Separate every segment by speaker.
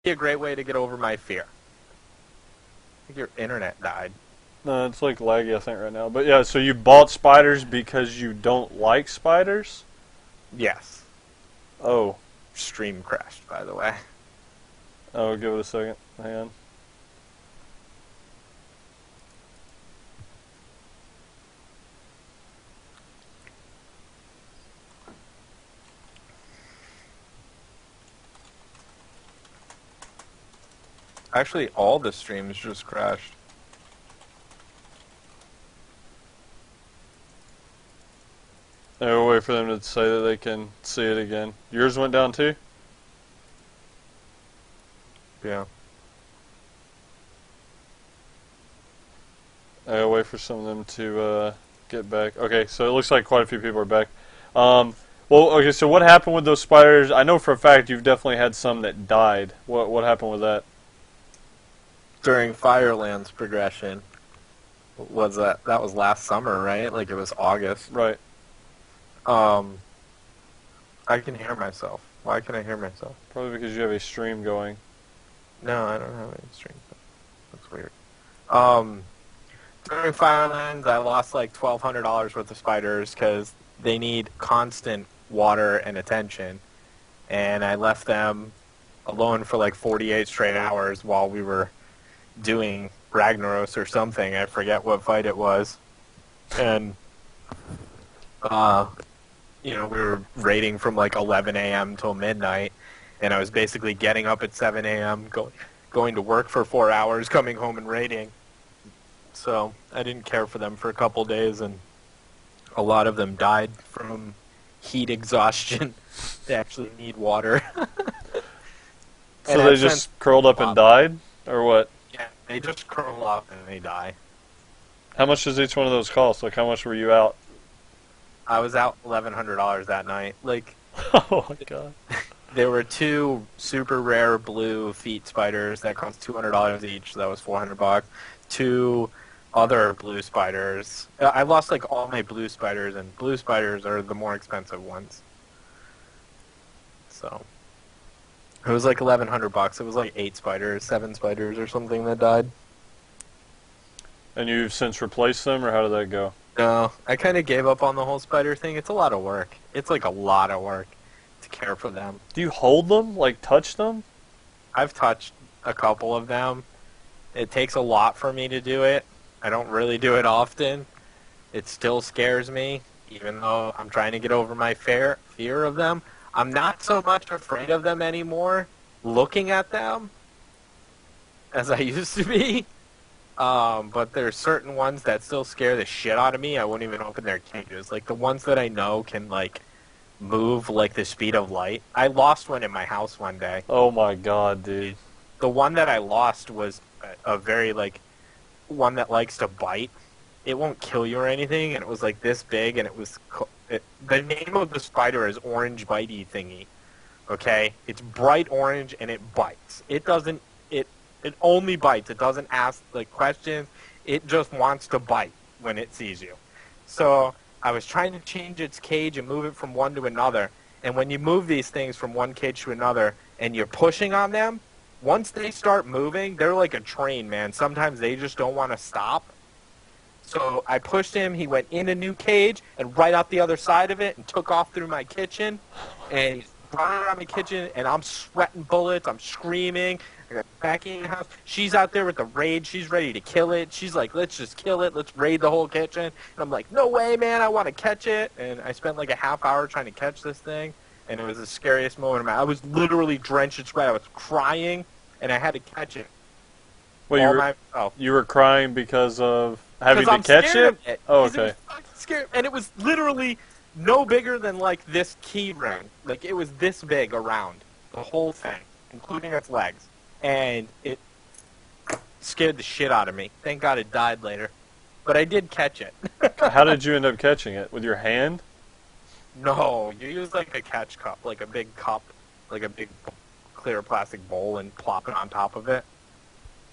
Speaker 1: Be a great way to get over my fear. I think your internet died.
Speaker 2: No, it's like laggy, I think, right now. But yeah, so you bought spiders because you don't like spiders?
Speaker 1: Yes.
Speaker 2: Oh.
Speaker 1: Stream crashed, by the way.
Speaker 2: Oh, give it a second. Hang on.
Speaker 1: Actually, all the streams just crashed.
Speaker 2: I'll wait for them to say that they can see it again. Yours went down too?
Speaker 1: Yeah.
Speaker 2: I'll wait for some of them to get back. Okay, so it looks like quite a few people are back. Well, okay, so what happened with those spiders? I know for a fact you've definitely had some that died. What happened with that?
Speaker 1: During Fireland's progression, was that was last summer, right? Like it was August.
Speaker 2: Right.
Speaker 1: I can hear myself. Why can I hear myself?
Speaker 2: Probably because you have a stream going.
Speaker 1: No, I don't have any streams. That's weird. During Firelands, I lost like $1,200 worth of spiders because they need constant water and attention, and I left them alone for like 48 straight hours while we were doing Riggnaros or something. I forget what fight it was, and we were raiding from like 11 a.m. till midnight, and I was basically getting up at 7 a.m., going to work for 4 hours, coming home and raiding. So I didn't care for them for a couple days, and a lot of them died from heat exhaustion. They actually need water.
Speaker 2: So they just curled up and died? Or what?
Speaker 1: Yeah, they just curl up and they die.
Speaker 2: How much does each one of those cost? Like, how much were you out?
Speaker 1: I was out $1,100 that night. Like,
Speaker 2: oh my god.
Speaker 1: There were two super rare blue feet spiders that cost $200 each, so that was $400. Two other blue spiders. I lost like all my blue spiders, and blue spiders are the more expensive ones. So it was like $1,100. It was like 7 spiders or something that died.
Speaker 2: And you've since replaced them, or how did that go?
Speaker 1: No, I kind of gave up on the whole spider thing. It's a lot of work. It's like a lot of work to care for them.
Speaker 2: Do you hold them? Like, touch them?
Speaker 1: I've touched a couple of them. It takes a lot for me to do it. I don't really do it often. It still scares me, even though I'm trying to get over my fear of them. I'm not so much afraid of them anymore, looking at them, as I used to be. But there's certain ones that still scare the shit out of me. I won't even open their cages. Like the ones that I know can like move like the speed of light. I lost one in my house one day.
Speaker 2: Oh my god, dude.
Speaker 1: The one that I lost was a very like one that likes to bite. It won't kill you or anything, and it was like this big, and the name of the spider is Orange Bitey Thingy. Okay, it's bright orange and it bites. It only bites. It doesn't ask like questions. It just wants to bite when it sees you. So I was trying to change its cage and move it from one to another. And when you move these things from one cage to another and you're pushing on them, once they start moving, they're like a train, man. Sometimes they just don't want to stop. So I pushed him. He went in a new cage and right out the other side of it and took off through my kitchen. And he's running around my kitchen, and I'm sweating bullets. I'm screaming. I got back in the house. She's out there with the raid. She's ready to kill it. She's like, let's just kill it. Let's raid the whole kitchen. And I'm like, no way, man. I want to catch it. And I spent like a half hour trying to catch this thing. And it was the scariest moment of my life. I was literally drenched in sweat. I was crying, and I had to catch it.
Speaker 2: Well, you were crying because of having to catch it? Oh, okay.
Speaker 1: It was fucking scary. And it was literally no bigger than like this key ring. Like it was this big around the whole thing, including its legs. And it scared the shit out of me. Thank God it died later. But I did catch it.
Speaker 2: How did you end up catching it? With your hand?
Speaker 1: No, you use like a catch cup, like a big cup, like a big clear plastic bowl, and plop it on top of it.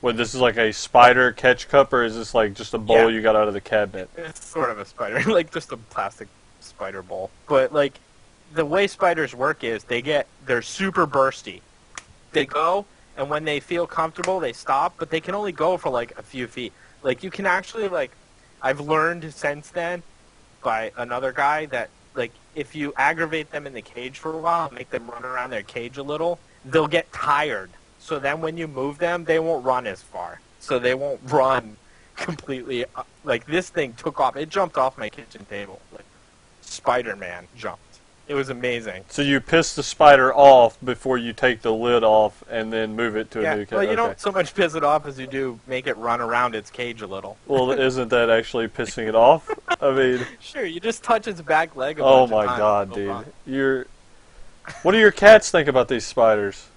Speaker 2: Wait, this is like a spider catch cup, or is this like just a bowl you got out of the cabinet?
Speaker 1: It's sort of a spider, like just a plastic spider bowl. But like, the way spiders work is they're super bursty. They go, and when they feel comfortable, they stop. But they can only go for like a few feet. Like you can actually like, I've learned since then by another guy that like if you aggravate them in the cage for a while, make them run around their cage a little, they'll get tired. So then when you move them, they won't run as far. So they won't run completely. Like this thing took off. It jumped off my kitchen table. Like Spider-Man jumped. It was amazing.
Speaker 2: So you piss the spider off before you take the lid off and then move it to a new cage.
Speaker 1: Well, you don't so much piss it off as you do make it run around its cage a little.
Speaker 2: Well, isn't that actually pissing it off? I mean,
Speaker 1: sure, you just touch its back leg.
Speaker 2: Oh my god, dude! What do your cats think about these spiders?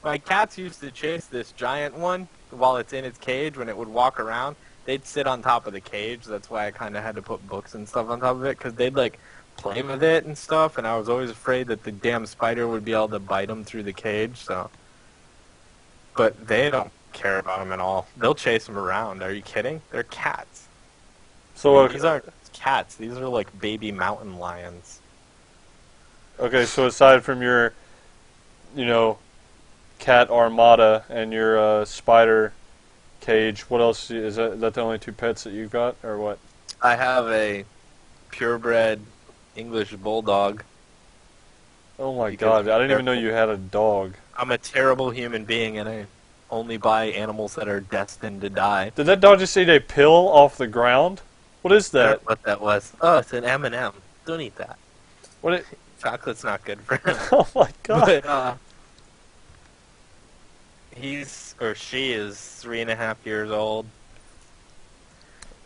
Speaker 1: My cats used to chase this giant one while it's in its cage. When it would walk around, they'd sit on top of the cage. That's why I kind of had to put books and stuff on top of it, because they'd like play with it and stuff, and I was always afraid that the damn spider would be able to bite them through the cage. So, but they don't care about them at all. They'll chase them around. Are you kidding? They're cats.
Speaker 2: So
Speaker 1: I mean, these aren't cats. These are like baby mountain lions.
Speaker 2: Okay, so aside from your, cat armada and your spider cage, what else is that the only two pets that you've got, or what?
Speaker 1: I have a purebred English bulldog.
Speaker 2: Oh my god, I didn't even know you had a dog.
Speaker 1: I'm a terrible human being, and I only buy animals that are destined to die.
Speaker 2: Did that dog just eat a pill off the ground? What is that?
Speaker 1: I don't know what that was. Oh, it's an M&M. Don't eat that.
Speaker 2: What?
Speaker 1: Chocolate's not good for him.
Speaker 2: Oh my god.
Speaker 1: But, she is 3.5 years old.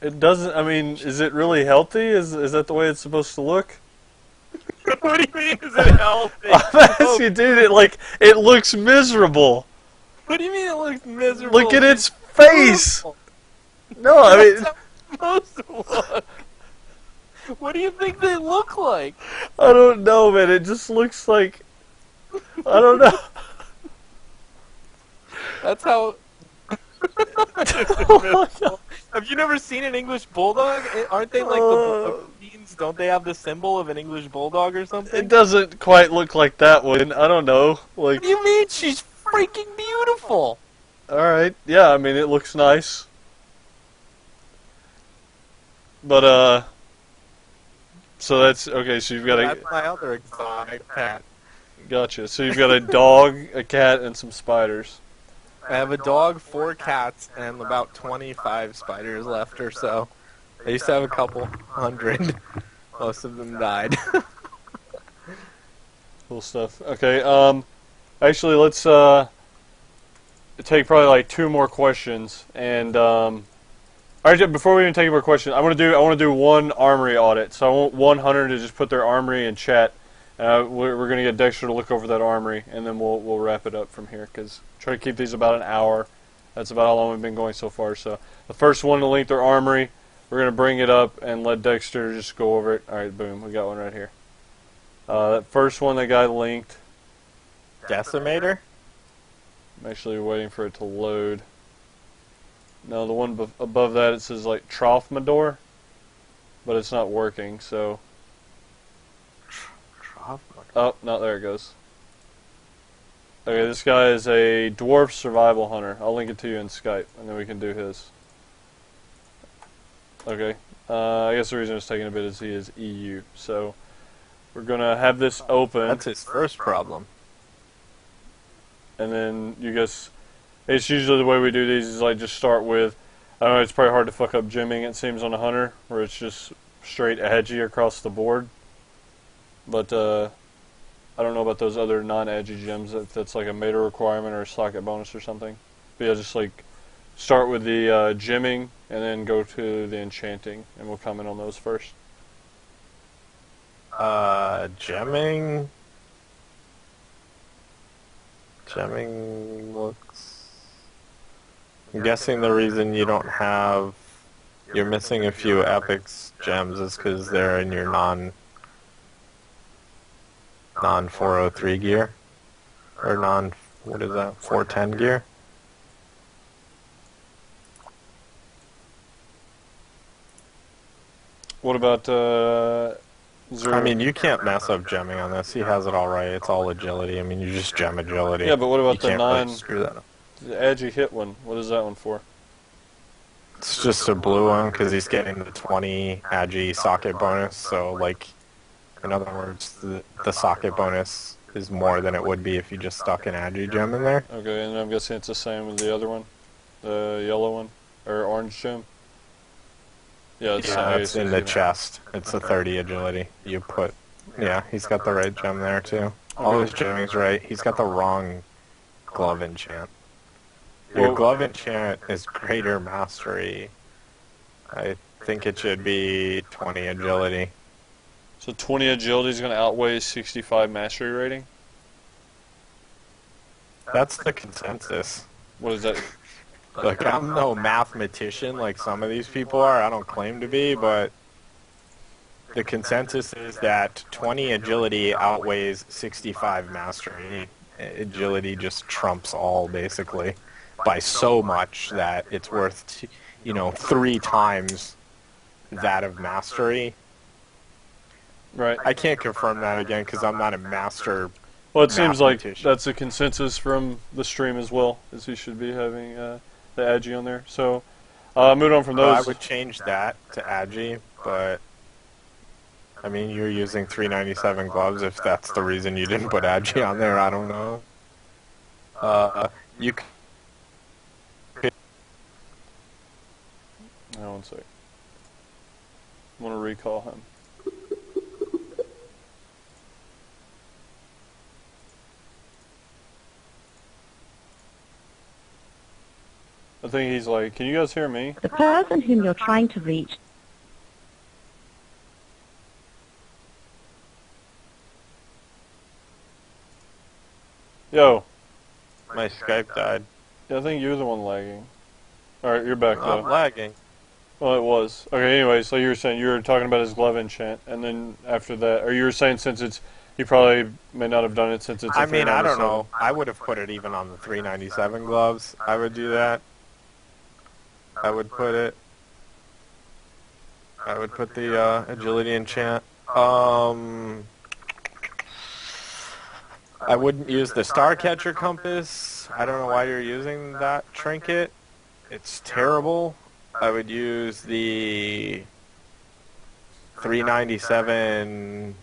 Speaker 2: It doesn't, I mean, is it really healthy? Is that the way it's supposed to look?
Speaker 1: What do you mean, is it healthy?
Speaker 2: I'm asking, dude, it looks miserable.
Speaker 1: What do you mean it looks miserable?
Speaker 2: Look at its face! No, I mean...
Speaker 1: That's supposed to look. What do you think they look like?
Speaker 2: I don't know, man. It just looks like... I don't know.
Speaker 1: That's how...
Speaker 2: Oh
Speaker 1: have you never seen an English bulldog? Aren't they like the beans? Don't they have the symbol of an English bulldog or something?
Speaker 2: It doesn't quite look like that one. I don't know. Like,
Speaker 1: what do you mean? She's freaking beautiful.
Speaker 2: Alright, yeah, I mean, it looks nice. But, so that's, okay, so you've got
Speaker 1: That's my other exotic pet.
Speaker 2: Gotcha. So you've got a dog, a cat, and some spiders.
Speaker 1: I have a dog, 4 cats, and about 25 spiders left or so. I used to have a couple hundred. Most of them died.
Speaker 2: Cool stuff. Okay, actually, let's, take probably like 2 more questions, and, alright, before we even take more questions, I want to do one armory audit. So I want one hunter to just put their armory in chat. We're going to get Dexter to look over that armory, and then we'll wrap it up from here, because try to keep these about an hour. That's about how long we've been going so far. So the first one to link their armory, we're going to bring it up and let Dexter just go over it. Alright, boom, we got one right here. That first one that got linked.
Speaker 1: Decimator?
Speaker 2: I'm actually waiting for it to load. No, the one above that, it says like Trophmador, but it's not working, so... Oh, no, there it goes. Okay, this guy is a dwarf survival hunter. I'll link it to you in Skype, and then we can do his. Okay, I guess the reason it's taking a bit is he is EU, so we're going to have this open.
Speaker 1: That's his first problem.
Speaker 2: And then you guys... It's usually the way we do these is like just start with, I don't know, it's probably hard to fuck up gymming, it seems, on a hunter, where it's just straight edgy across the board. But, I don't know about those other non-edgy gems, if that's like a meta requirement or a socket bonus or something. But yeah, just like start with the gymming and then go to the enchanting, and we'll comment on those first.
Speaker 1: Gemming... Gemming looks... I'm guessing the reason you don't have... You're missing a few epics gems is because they're in your non-403 gear. Or what is that, 410 gear?
Speaker 2: What about
Speaker 1: I mean, you can't mess up gemming on this. He has it all right. It's all agility. I mean, you just gem agility.
Speaker 2: Yeah, but what
Speaker 1: You
Speaker 2: about the
Speaker 1: can't really
Speaker 2: 9,
Speaker 1: screw that up.
Speaker 2: the agi hit one? What is that one for?
Speaker 1: It's just a blue one because he's getting the 20 agi socket bonus. So, like, in other words, the socket bonus is more than it would be if you just stuck an agi gem in there.
Speaker 2: Okay, and I'm guessing it's the same with the other one, the yellow one or orange gem. Yeah,
Speaker 1: It's in the chest. It's a 30 agility. You put, yeah, he's got the right gem there too. All his gemming's right. He's got the wrong glove enchant. Your glove enchant is greater mastery. I think it should be 20 agility.
Speaker 2: So 20 agility is going to outweigh 65 mastery rating?
Speaker 1: That's the consensus.
Speaker 2: What is that?
Speaker 1: Look, I'm no mathematician like some of these people are. I don't claim to be, but the consensus is that 20 agility outweighs 65 mastery. Agility just trumps all, basically, by so much that it's worth, 3 times that of mastery.
Speaker 2: Right.
Speaker 1: I can't confirm that again because I'm not a master.
Speaker 2: Well, it seems like that's a consensus from the stream as well, as he should be having the agi on there. So, moving on from those.
Speaker 1: I would change that to agi, but I mean, you're using 397 gloves. If that's the reason you didn't put agi on there, I don't know. You could.
Speaker 2: Hang on one sec. I want to recall him. I think he's like, can you guys hear me?
Speaker 3: The person whom you're trying to reach.
Speaker 2: Yo.
Speaker 1: My Skype died.
Speaker 2: Yeah, I think you're the one lagging. Alright, you're back though.
Speaker 1: I'm lagging.
Speaker 2: Well, it was. Okay, anyway, so you were saying, you were talking about his glove enchant, and then after that, or you were saying since it's, he probably may not have done it since it's a
Speaker 1: I mean, I don't
Speaker 2: 397.
Speaker 1: know. I would have put it even on the 397 gloves. I would do that. I would put the agility enchant. I wouldn't use the Starcatcher compass. I don't know why you're using that trinket. It's terrible. I would use the 397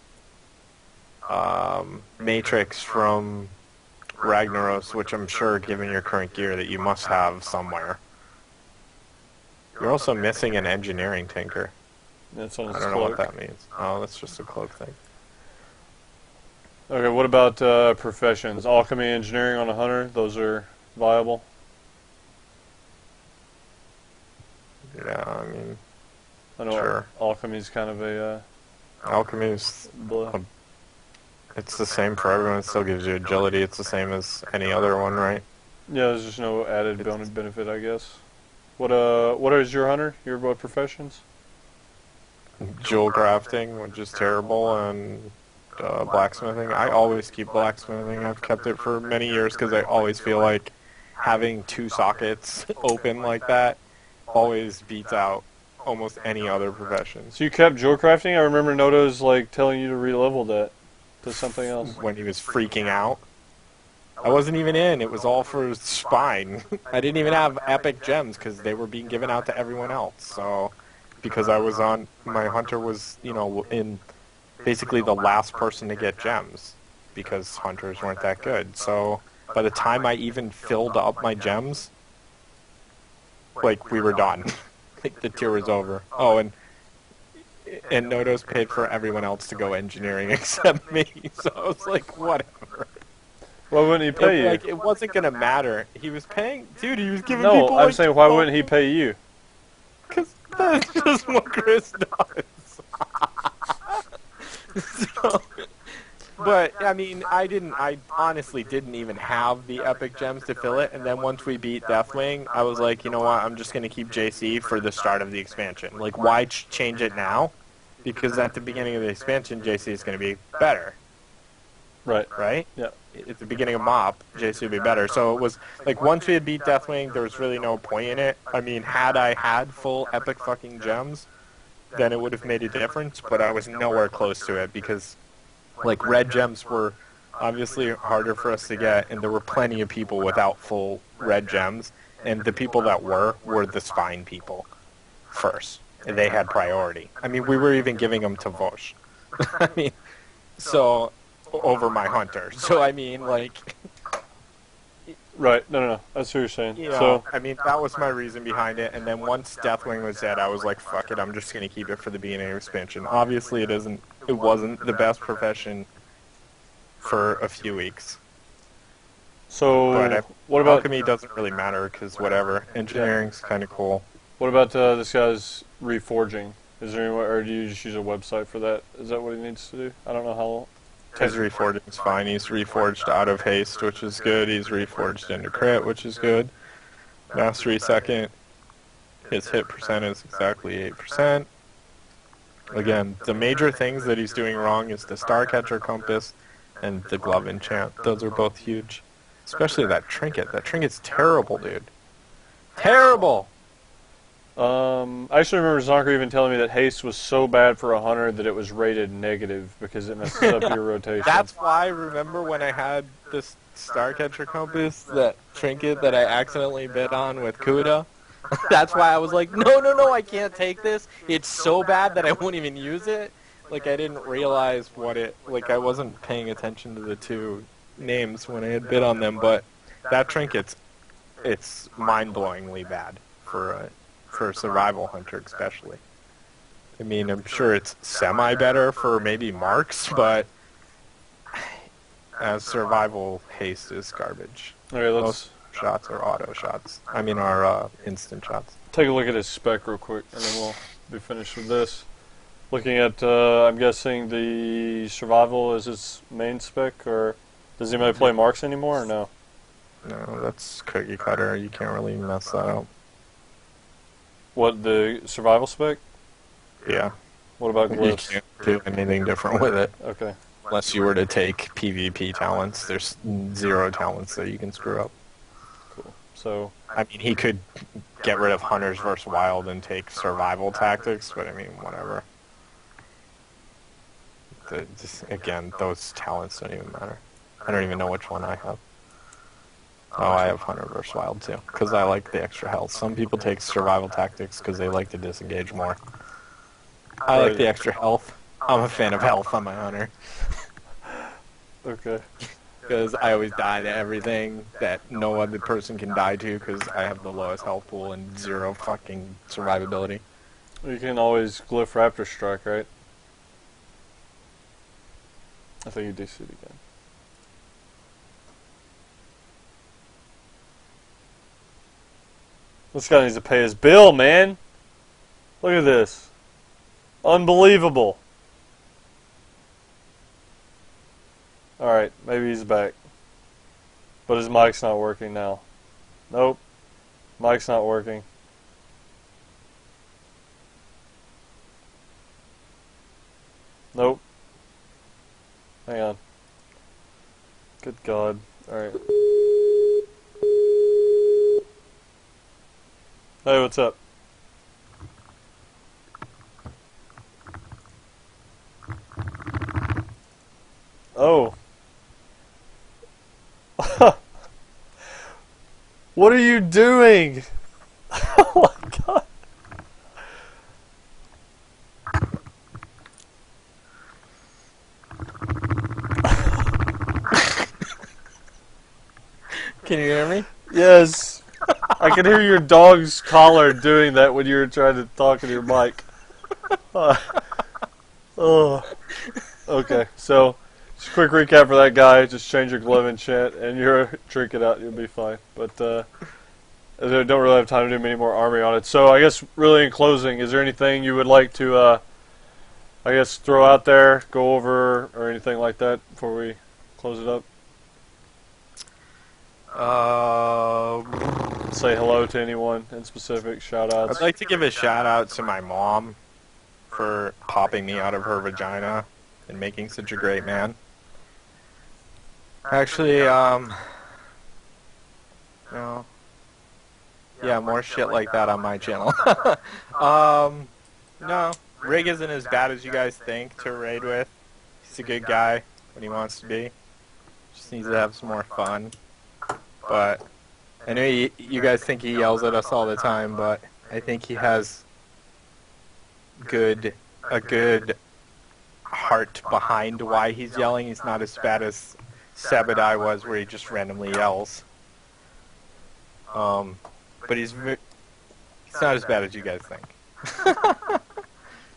Speaker 1: matrix from Riggnaros, which I'm sure, given your current gear, that you must have somewhere. You're also missing an engineering tinker.
Speaker 2: That's on his
Speaker 1: I don't know
Speaker 2: cloak.
Speaker 1: what that means. Oh, that's just a cloak thing.
Speaker 2: Okay, what about professions? Alchemy, engineering on a hunter, those are viable?
Speaker 1: Yeah, I mean,
Speaker 2: I know
Speaker 1: sure.
Speaker 2: alchemy's kind of a...
Speaker 1: alchemy is, it's the same for everyone. It still gives you agility. It's the same as any other one, right?
Speaker 2: Yeah, there's just no added benefit, I guess. What is your hunter? Your what professions?
Speaker 1: Jewel crafting, which is terrible, and blacksmithing. I always keep blacksmithing. I've kept it for many years because I always feel like having 2 sockets open like that always beats out almost any other profession.
Speaker 2: So you kept jewel crafting? I remember Noto's like telling you to re-level that to something else.
Speaker 1: When he was freaking out. I wasn't even in. It was all for spine. I didn't even have epic gems because they were being given out to everyone else. So, because I was on, my hunter was, in basically the last person to get gems because hunters weren't that good. So, by the time I even filled up my gems, like, we were done. Like, the tier was over. Oh, and Noto's paid for everyone else to go engineering except me. So I was like, whatever.
Speaker 2: Why wouldn't he pay you?
Speaker 1: Like, it wasn't gonna matter. He was paying, dude. He was giving
Speaker 2: No,
Speaker 1: people.
Speaker 2: I'm saying why wouldn't he pay you?
Speaker 1: Because that's just what Chris does. So, but I mean, I honestly didn't even have the epic gems to fill it. And then once we beat Deathwing, I was like, you know what? I'm just gonna keep JC for the start of the expansion. Like, why change it now? Because at the beginning of the expansion, JC is gonna be better.
Speaker 2: Right.
Speaker 1: Right?
Speaker 2: Yeah.
Speaker 1: At the beginning of MOP, JC would be better. So it was, like, once we had beat Deathwing, there was really no point in it. I mean, had I had full epic fucking gems, then it would have made a difference, but I was nowhere close to it because, like, red gems were obviously harder for us to get, and there were plenty of people without full red gems, and the people that were the spine people first. And they had priority. I mean, we were even giving them to Vosh. I mean, so, over my hunter. So, I mean, like...
Speaker 2: Right, no. That's what you're saying.
Speaker 1: You know,
Speaker 2: So,
Speaker 1: I mean, that was my reason behind it, and then once Deathwing was dead, I was like, fuck it, I'm just going to keep it for the beginning expansion. Obviously, it wasn't the best profession for a few weeks.
Speaker 2: so
Speaker 1: But
Speaker 2: what about
Speaker 1: alchemy doesn't really matter, because whatever. Engineering's kind of cool.
Speaker 2: this guy's reforging? Is there any way, or do you just use a website for that? Is that what he needs to do? I don't know how.
Speaker 1: His reforging's fine. He's reforged out of haste, which is good. He's reforged into crit, which is good. Mastery second. His hit percent is exactly 8%. Again, the major things that he's doing wrong is the Starcatcher Compass and the Glove Enchant. Those are both huge. Especially that trinket. That trinket's terrible, dude. Terrible!
Speaker 2: I actually remember Zonker even telling me that haste was so bad for a hunter that it was rated negative because it messes up your rotation.
Speaker 1: That's why, remember when I had this Starcatcher Compass, that trinket that I accidentally bit on with Kuda? That's why I was like, no, I can't take this. It's so bad that I won't even use it. Like, I didn't realize I wasn't paying attention to the two names when I had bit on them, but that trinket's, it's mind-blowingly bad for a survival hunter especially. I mean, I'm sure it's semi-better for maybe marks, but as survival, haste is garbage.
Speaker 2: Okay, let's
Speaker 1: Most shots are auto shots. I mean, are instant shots.
Speaker 2: take a look at his spec real quick, and then we'll be finished with this. Looking at, I'm guessing the survival is his main spec, or does anybody play marks anymore, or no?
Speaker 1: No, that's cookie cutter. You can't really mess that up.
Speaker 2: What, the survival spec?
Speaker 1: Yeah.
Speaker 2: What about
Speaker 1: You
Speaker 2: glyphs?
Speaker 1: can't do anything different with it.
Speaker 2: Okay.
Speaker 1: Unless you were to take PvP talents. There's 0 talents that you can screw up.
Speaker 2: Cool. So,
Speaker 1: I mean, he could get rid of Hunters versus Wild and take survival tactics, but I mean, whatever. Again, those talents don't even matter. I don't even know which one I have. Oh, I have Hunter versus Wild too, because I like the extra health. Some people take survival tactics because they like to disengage more. I like the extra health. I'm a fan of health on my Hunter.
Speaker 2: okay.
Speaker 1: Because I always die to everything that no other person can die to because I have the lowest health pool and 0 fucking survivability.
Speaker 2: You can always glyph Raptor Strike, right? I think you DC'd again. This guy needs to pay his bill, man. Look at this. Unbelievable. Alright, maybe he's back. But his mic's not working now. Nope. Mic's not working. Nope. Hang on. Good God. Alright. Hey, what's up? Oh. What are you doing? Oh my God.
Speaker 1: Can you hear me?
Speaker 2: Yes. I can hear your dog's collar doing that when you were trying to talk in your mic. Oh. Okay, so just a quick recap for that guy. Just change your glove enchant and your trinket out, you'll be fine. But I don't really have time to do many more army on it. So I guess really in closing, is there anything you would like to, I guess, throw out there, go over, or anything like that before we close it up? Say hello to anyone in specific, shout outs.
Speaker 1: I'd like to give a shout out to my mom for popping me out of her vagina and making such a great man. Actually, no. Yeah, more shit like that on my channel. No, Rig isn't as bad as you guys think to raid with. He's a good guy when he wants to be. Just needs to have some more fun. But I know you guys think he yells at us all the time, but I think he has a good heart behind why he's yelling. He's not as bad as Sabadai was, where he just randomly yells. But he's not as bad as you guys think.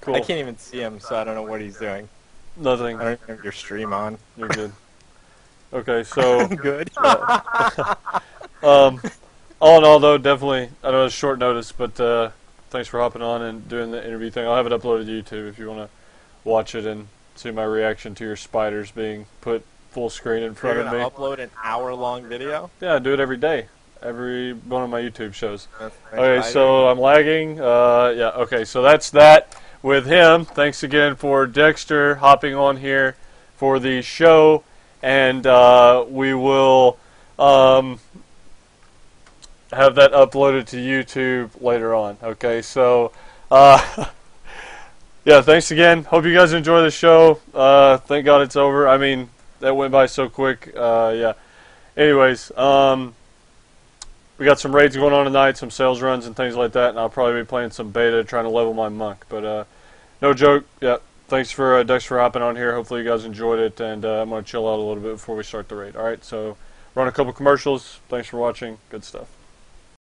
Speaker 2: Cool.
Speaker 1: I can't even see him, so I don't know what he's doing.
Speaker 2: Nothing.
Speaker 1: I don't have your stream on.
Speaker 2: You're good. Okay, so
Speaker 1: Good.
Speaker 2: all in all, though, definitely, I know it's short notice, but thanks for hopping on and doing the interview thing. I'll have it uploaded to YouTube if you want to watch it and see my reaction to your spiders being put full screen in front
Speaker 1: You're
Speaker 2: of me.
Speaker 1: gonna upload an hour-long video?
Speaker 2: Yeah, I do it every day. Every one of my YouTube shows.
Speaker 1: That's
Speaker 2: Okay, so I'm lagging. Yeah, okay, so that's that with him. Thanks again for Dexter hopping on here for the show, and we will have that uploaded to YouTube later on. Okay, so yeah, thanks again. Hope you guys enjoy the show. Thank God it's over. I mean, that went by so quick. Yeah. Anyways, we got some raids going on tonight, some sales runs and things like that, and I'll probably be playing some beta trying to level my monk. But no joke. Yeah, thanks for Dexter for hopping on here. Hopefully you guys enjoyed it, and I'm going to chill out a little bit before we start the raid. All right, so run a couple commercials. Thanks for watching. Good stuff.